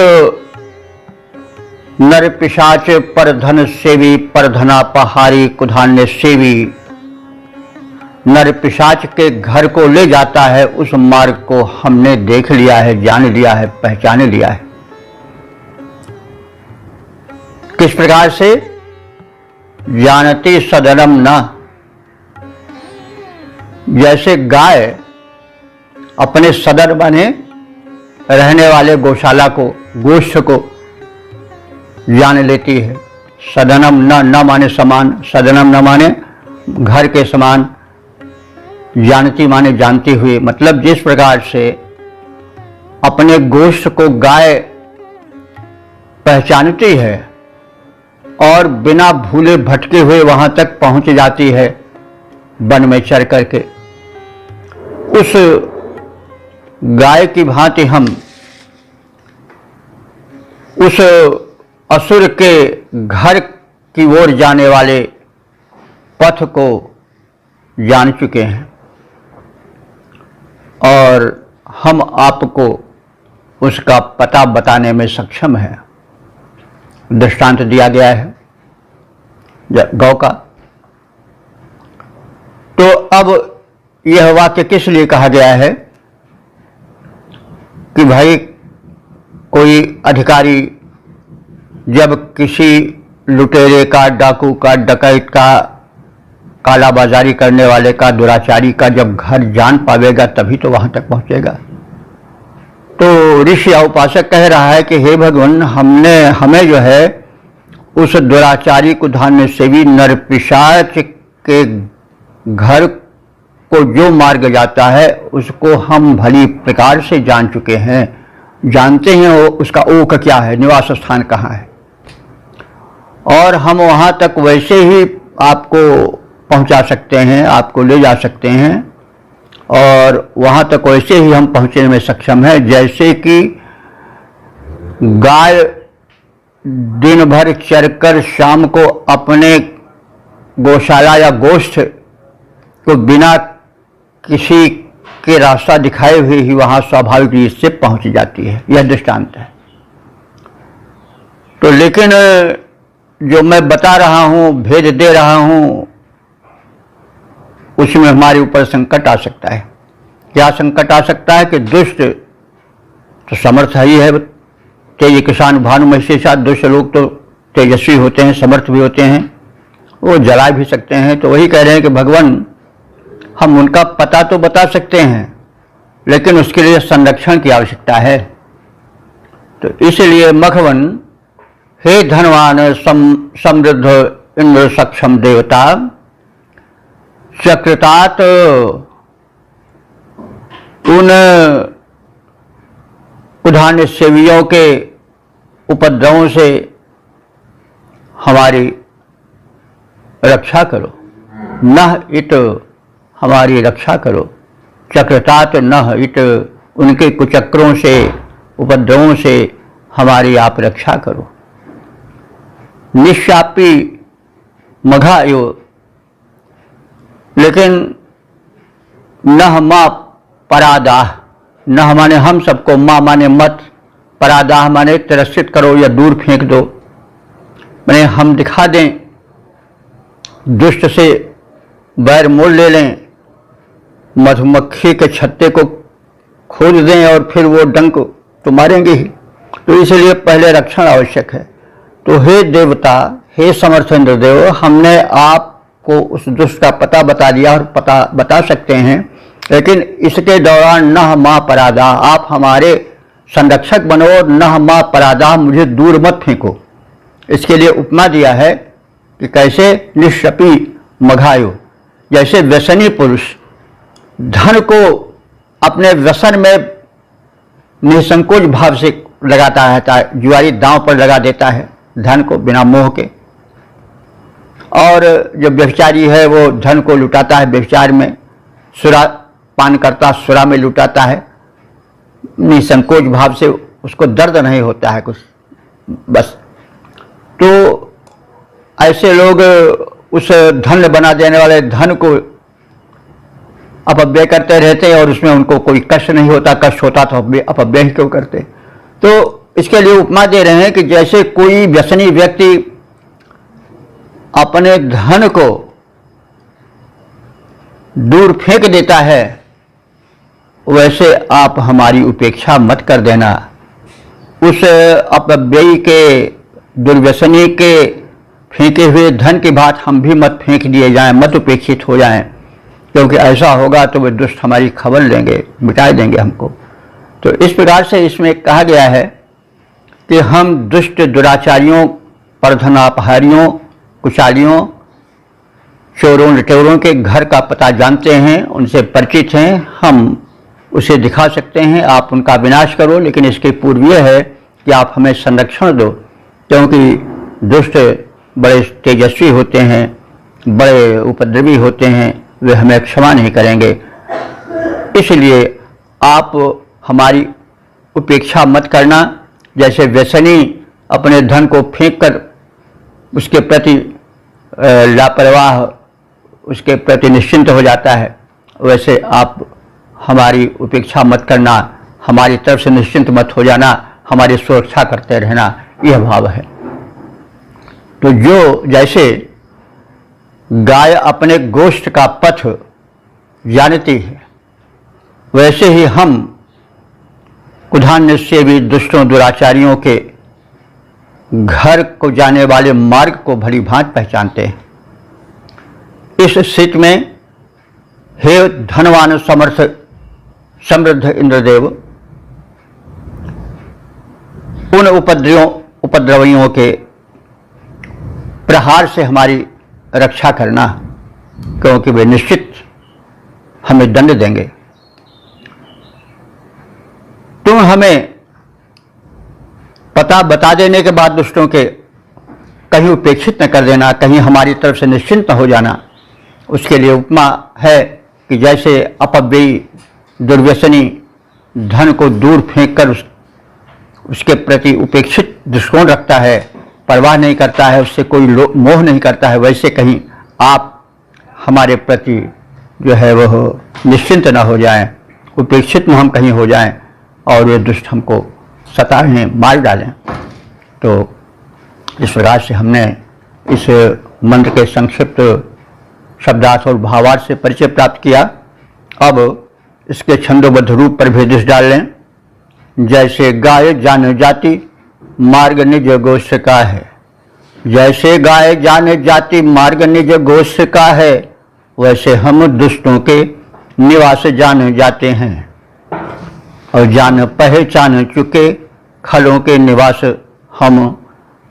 नर पिशाच परधन सेवी, परधनापहारी, कुधान्य सेवी नर पिशाच के घर को ले जाता है, उस मार्ग को हमने देख लिया है, जान लिया है, पहचान लिया है। किस प्रकार से? जानती सदनम न, जैसे गाय अपने सदर बने रहने वाले गौशाला को, गोष्ठ को जान लेती है। सदनम न माने समान, सदनम न माने घर के समान, जानती माने जानती हुई। मतलब जिस प्रकार से अपने गोष्ठ को गाय पहचानती है और बिना भूले भटके हुए वहां तक पहुंच जाती है वन में चर करके, उस गाय की भांति हम उस असुर के घर की ओर जाने वाले पथ को जान चुके हैं और हम आपको उसका पता बताने में सक्षम है। दृष्टांत दिया गया है गौ का। तो अब यह वाक्य किस लिए कहा गया है कि भाई कोई अधिकारी जब किसी लुटेरे का, डाकू का, डकैत का, कालाबाजारी करने वाले का, दुराचारी का जब घर जान पावेगा तभी तो वहां तक पहुंचेगा। तो ऋषि या उपासक कह रहा है कि हे भगवान, हमें जो है उस दुराचारी को, धान्य सेवी नर पिशाच के घर को जो मार्ग जाता है उसको हम भली प्रकार से जान चुके हैं, जानते हैं वो उसका ओक क्या है, निवास स्थान कहाँ है, और हम वहाँ तक वैसे ही आपको पहुँचा सकते हैं, आपको ले जा सकते हैं और वहाँ तक वैसे ही हम पहुँचने में सक्षम हैं जैसे कि गाय दिन भर चरकर शाम को अपने गौशाला या गोष्ठ को बिना किसी के रास्ता दिखाए हुए ही वहाँ स्वाभाविक रूप से पहुँच जाती है। यह दृष्टांत है। तो लेकिन जो मैं बता रहा हूँ, भेद दे रहा हूँ, उसमें हमारे ऊपर संकट आ सकता है। क्या संकट आ सकता है कि दुष्ट तो समर्थ ही है, तेज किसान भानु महीषी साथ, दुष्ट लोग तो तेजस्वी होते हैं, समर्थ भी होते हैं, वो जला भी सकते हैं। तो वही कह रहे हैं कि भगवान, हम उनका पता तो बता सकते हैं लेकिन उसके लिए संरक्षण की आवश्यकता है। तो इसलिए मघवन, हे धनवान समृद्ध इंद्र सक्षम देवता, चक्रतात उन उधान्य सेवियों के उपद्रवों से हमारी रक्षा करो। नह इट, हमारी रक्षा करो। चक्रतात नह इट, उनके कुचक्रों से, उपद्रवों से हमारी आप रक्षा करो। निशापी मघायो, लेकिन नह माँ परादाह, नह माने हम सबको, माँ माने मत, परादाह माने तिरस्कृत करो या दूर फेंक दो, माने हम दिखा दें, दुष्ट से बैर मोल ले लें, मधुमक्खी के छत्ते को खोद दें और फिर वो डंक तो मारेंगे ही। तो इसलिए पहले रक्षण आवश्यक है। तो हे देवता, हे समर्थ इंद्रदेव, हमने आपको उस दुष्ट का पता बता दिया और पता बता सकते हैं, लेकिन इसके दौरान नह माँ परादा, आप हमारे संरक्षक बनो, नह माँ परादा, मुझे दूर मत फेंको। इसके लिए उपमा दिया है कि कैसे निश्शपी मघायो, जैसे व्यसनी पुरुष धन को अपने व्यसन में निसंकोच भाव से लगाता है, जुआरी दांव पर लगा देता है धन को बिना मोह के, और जो व्यभिचारी है वो धन को लुटाता है व्यभिचार में, सुरा पान करता सुरा में लुटाता है, निसंकोच भाव से, उसको दर्द नहीं होता है कुछ बस। तो ऐसे लोग उस धन बना देने वाले धन को अपव्यय करते रहते हैं और उसमें उनको कोई कष्ट नहीं होता, कष्ट होता तो अपव्यय क्यों करते। तो इसके लिए उपमा दे रहे हैं कि जैसे कोई व्यसनी व्यक्ति अपने धन को दूर फेंक देता है, वैसे आप हमारी उपेक्षा मत कर देना। उस अपव्ययी के, दुर्व्यसनी के फेंके हुए धन की बात हम भी मत फेंक दिए जाएं, मत उपेक्षित हो जाएं, क्योंकि ऐसा होगा तो वे दुष्ट हमारी खबर लेंगे, मिटा देंगे हमको। तो इस प्रकार से इसमें कहा गया है कि हम दुष्ट दुराचारियों, परधनापहारियों, कुचालियों, चोरों लटेरों के घर का पता जानते हैं, उनसे परिचित हैं, हम उसे दिखा सकते हैं। आप उनका विनाश करो, लेकिन इसके पूर्व यह है कि आप हमें संरक्षण दो, क्योंकि दुष्ट बड़े तेजस्वी होते हैं, बड़े उपद्रवी होते हैं, वे हमें क्षमा नहीं करेंगे। इसलिए आप हमारी उपेक्षा मत करना। जैसे व्यसनी अपने धन को फेंक कर उसके प्रति लापरवाह, उसके प्रति निश्चिंत हो जाता है, वैसे आप हमारी उपेक्षा मत करना, हमारी तरफ से निश्चिंत मत हो जाना, हमारी सुरक्षा करते रहना, यह भाव है। तो जो जैसे गाय अपने गोश्त का पथ जानती है, वैसे ही हम कुधान्य से भी दुष्टों दुराचारियों के घर को जाने वाले मार्ग को भली भांति पहचानते हैं। इस स्थिति में हे धनवान समर्थ समृद्ध इंद्रदेव, उन उपद्रवियों के प्रहार से हमारी रक्षा करना, क्योंकि वे निश्चित हमें दंड देंगे। तुम हमें पता बता देने के बाद दुष्टों के कहीं उपेक्षित न कर देना, कहीं हमारी तरफ से निश्चिंत न हो जाना। उसके लिए उपमा है कि जैसे अपव्ययी दुर्व्यसनी धन को दूर फेंक कर उसके प्रति उपेक्षित दृष्टिकोण रखता है, परवाह नहीं करता है, उससे कोई मोह नहीं करता है, वैसे कहीं आप हमारे प्रति जो है वह निश्चिंत न हो जाएं, उपेक्षित हम कहीं हो जाएं और वे दुष्ट हमको सताएं, मार डालें। तो इस प्रकार से हमने इस मंत्र के संक्षिप्त शब्दार्थ और भावार्थ से परिचय प्राप्त किया। अब इसके छंदोबद्ध रूप पर भी दृष्टि डाल लें। जैसे गाय जान जाति मार्ग निज गोश्त का है, जैसे गाय जान जाति मार्ग निज गोश्त का है, वैसे हम दुष्टों के निवास जान जाते हैं और जान पहचान चुके खलों के निवास हम,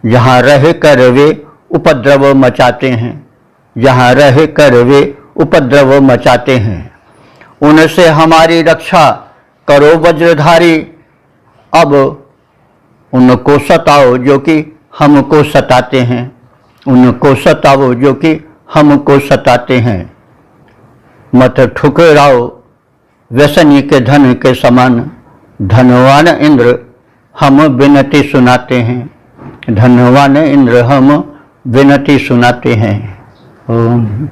जहाँ रह कर वे उपद्रव मचाते हैं, जहाँ रह कर वे उपद्रव मचाते हैं। उनसे हमारी रक्षा करो वज्रधारी, अब उनको सताओ जो कि हमको सताते हैं, उनको सताओ जो कि हमको सताते हैं। मत ठुकराओ व्यसनी के धन के समान, धनवान इंद्र हम विनती सुनाते हैं, धनवान इंद्र हम विनती सुनाते हैं। ओम।